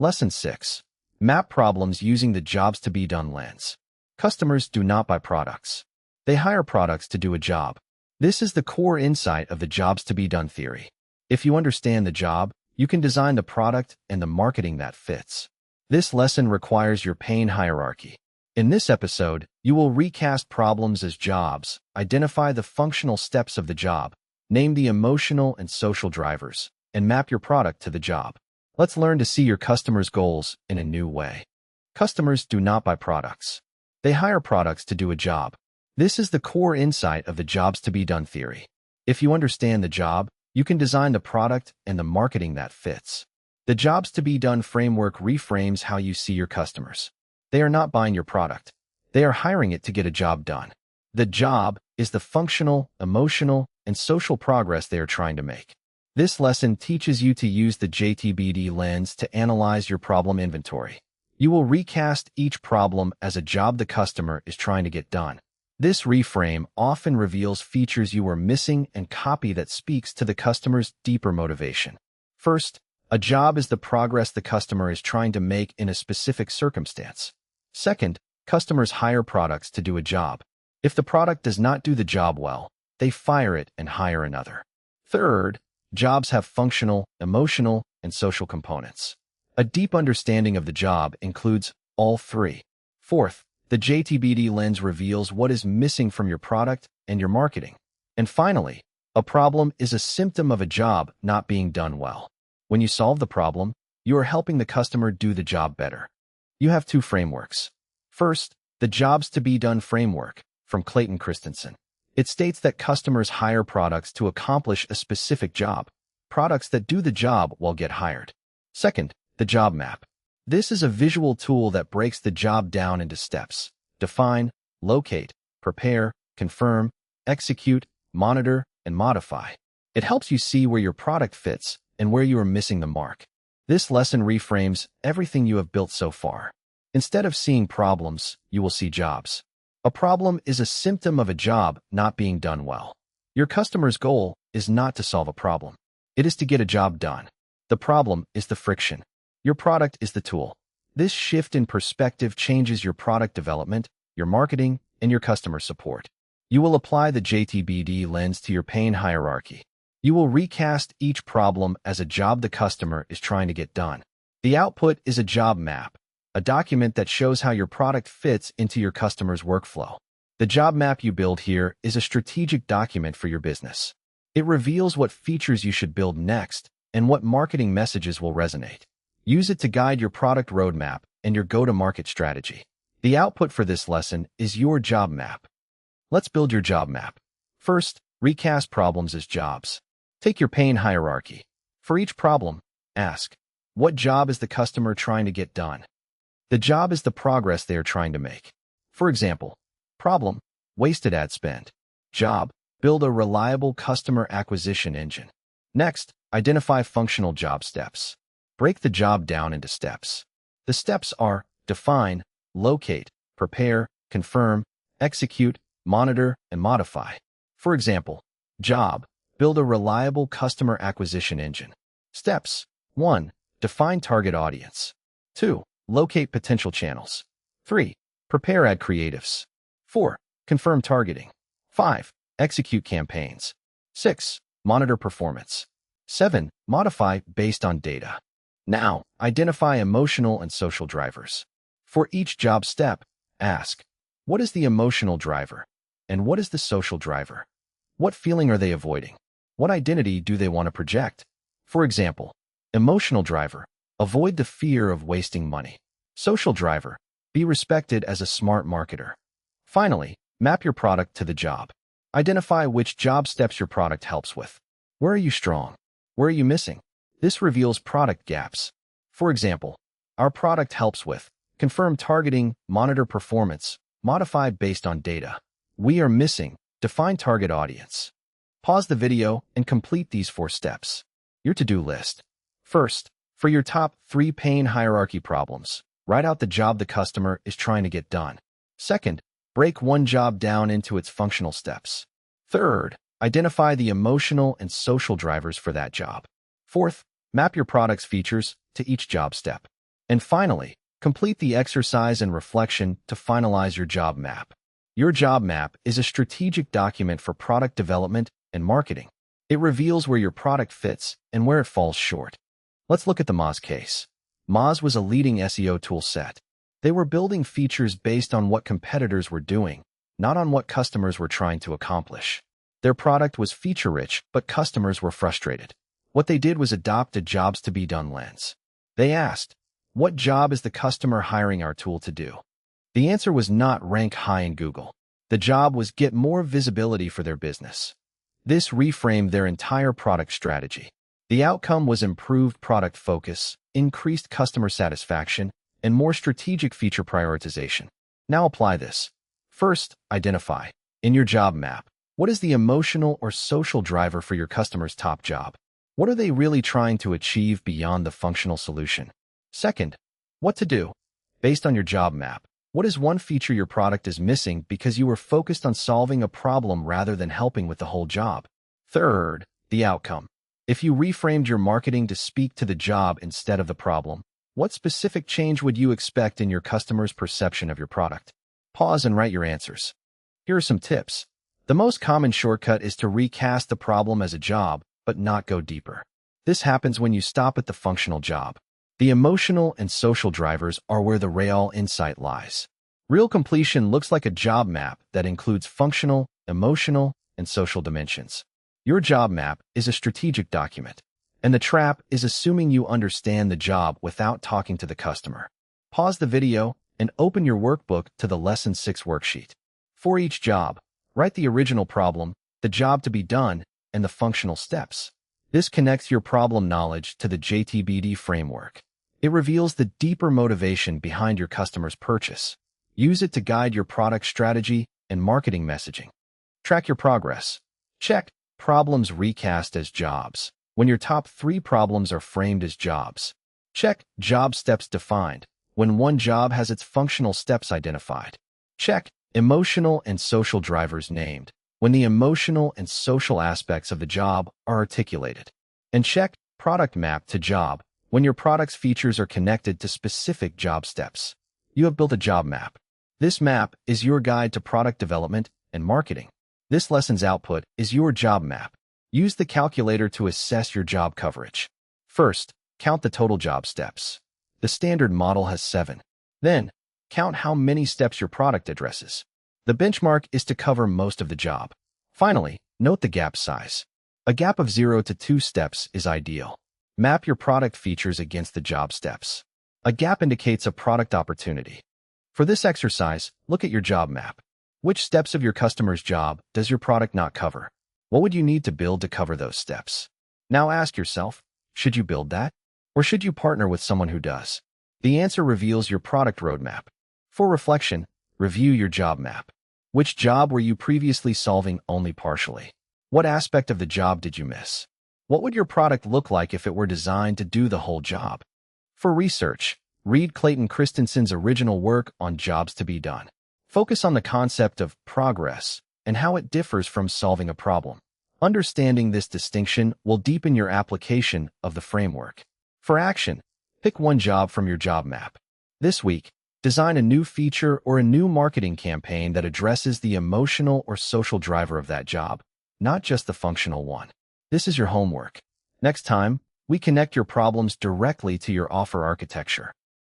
Lesson 6. Map problems using the jobs to be done lens. Customers do not buy products. They hire products to do a job. This is the core insight of the jobs to be done theory. If you understand the job, you can design the product and the marketing that fits. This lesson requires your pain hierarchy. In this episode, you will recast problems as jobs, identify the functional steps of the job, name the emotional and social drivers, and map your product to the job. Let's learn to see your customers' goals in a new way. Customers do not buy products. They hire products to do a job. This is the core insight of the jobs to be done theory. If you understand the job, you can design the product and the marketing that fits. The jobs to be done framework reframes how you see your customers. They are not buying your product. They are hiring it to get a job done. The job is the functional, emotional, and social progress they are trying to make. This lesson teaches you to use the JTBD lens to analyze your problem inventory. You will recast each problem as a job the customer is trying to get done. This reframe often reveals features you are missing and copy that speaks to the customer's deeper motivation. First, a job is the progress the customer is trying to make in a specific circumstance. Second, customers hire products to do a job. If the product does not do the job well, they fire it and hire another. Third, jobs have functional, emotional, and social components. A deep understanding of the job includes all three. Fourth, the JTBD lens reveals what is missing from your product and your marketing. And finally, a problem is a symptom of a job not being done well. When you solve the problem, you are helping the customer do the job better. You have two frameworks. First, the jobs to be done framework from Clayton Christensen. It states that customers hire products to accomplish a specific job. Products that do the job will get hired. Second, the job map. This is a visual tool that breaks the job down into steps. Define, locate, prepare, confirm, execute, monitor, and modify. It helps you see where your product fits and where you are missing the mark. This lesson reframes everything you have built so far. Instead of seeing problems, you will see jobs. A problem is a symptom of a job not being done well. Your customer's goal is not to solve a problem. It is to get a job done. The problem is the friction. Your product is the tool. This shift in perspective changes your product development, your marketing, and your customer support. You will apply the JTBD lens to your pain hierarchy. You will recast each problem as a job the customer is trying to get done. The output is a job map, a document that shows how your product fits into your customer's workflow. The job map you build here is a strategic document for your business. It reveals what features you should build next and what marketing messages will resonate. Use it to guide your product roadmap and your go-to-market strategy. The output for this lesson is your job map. Let's build your job map. First, recast problems as jobs. Take your pain hierarchy. For each problem, ask, what job is the customer trying to get done? The job is the progress they are trying to make. For example, problem, wasted ad spend. Job, build a reliable customer acquisition engine. Next, identify functional job steps. Break the job down into steps. The steps are define, locate, prepare, confirm, execute, monitor, and modify. For example, job, build a reliable customer acquisition engine. Steps: 1. Define target audience. 2. Locate potential channels. 3. Prepare ad creatives. 4. Confirm targeting. 5. Execute campaigns. 6. Monitor performance. 7. Modify based on data. Now, identify emotional and social drivers. For each job step, ask, what is the emotional driver? And what is the social driver? What feeling are they avoiding? What identity do they want to project? For example, emotional driver, avoid the fear of wasting money. Social driver, be respected as a smart marketer. Finally, map your product to the job. Identify which job steps your product helps with. Where are you strong? Where are you missing? This reveals product gaps. For example, our product helps with confirm targeting, monitor performance, modify based on data. We are missing define target audience. Pause the video and complete these 4 steps. Your to-do list. First, for your top 3 pain hierarchy problems, write out the job the customer is trying to get done. Second, break one job down into its functional steps. Third, identify the emotional and social drivers for that job. Fourth, map your product's features to each job step. And finally, complete the exercise and reflection to finalize your job map. Your job map is a strategic document for product development and marketing. It reveals where your product fits and where it falls short. Let's look at the Moz case. Moz was a leading SEO tool set. They were building features based on what competitors were doing, not on what customers were trying to accomplish. Their product was feature-rich, but customers were frustrated. What they did was adopt a jobs-to-be-done lens. They asked, what job is the customer hiring our tool to do? The answer was not rank high in Google. The job was get more visibility for their business. This reframed their entire product strategy. The outcome was improved product focus, increased customer satisfaction, and more strategic feature prioritization. Now apply this. First, identify, in your job map, what is the emotional or social driver for your customer's top job? What are they really trying to achieve beyond the functional solution? Second, what to do. Based on your job map, what is one feature your product is missing because you were focused on solving a problem rather than helping with the whole job? Third, the outcome. If you reframed your marketing to speak to the job instead of the problem, what specific change would you expect in your customer's perception of your product? Pause and write your answers. Here are some tips. The most common shortcut is to recast the problem as a job, but not go deeper. This happens when you stop at the functional job. The emotional and social drivers are where the real insight lies. Real completion looks like a job map that includes functional, emotional, and social dimensions. Your job map is a strategic document, and the trap is assuming you understand the job without talking to the customer. Pause the video and open your workbook to the Lesson 6 worksheet. For each job, write the original problem, the job to be done, and the functional steps. This connects your problem knowledge to the JTBD framework. It reveals the deeper motivation behind your customer's purchase. Use it to guide your product strategy and marketing messaging. Track your progress. Check problems recast as jobs, when your top 3 problems are framed as jobs. Check job steps defined, when one job has its functional steps identified. Check emotional and social drivers named, when the emotional and social aspects of the job are articulated. And check product map to job, when your product's features are connected to specific job steps. You have built a job map. This map is your guide to product development and marketing. This lesson's output is your job map. Use the calculator to assess your job coverage. First, count the total job steps. The standard model has 7. Then, count how many steps your product addresses. The benchmark is to cover most of the job. Finally, note the gap size. A gap of 0 to 2 steps is ideal. Map your product features against the job steps. A gap indicates a product opportunity. For this exercise, look at your job map. Which steps of your customer's job does your product not cover? What would you need to build to cover those steps? Now ask yourself, should you build that? Or should you partner with someone who does? The answer reveals your product roadmap. For reflection, review your job map. Which job were you previously solving only partially? What aspect of the job did you miss? What would your product look like if it were designed to do the whole job? For research, read Clayton Christensen's original work on jobs to be done. Focus on the concept of progress and how it differs from solving a problem. Understanding this distinction will deepen your application of the framework. For action, pick one job from your job map. This week, design a new feature or a new marketing campaign that addresses the emotional or social driver of that job, not just the functional one. This is your homework. Next time, we connect your problems directly to your offer architecture.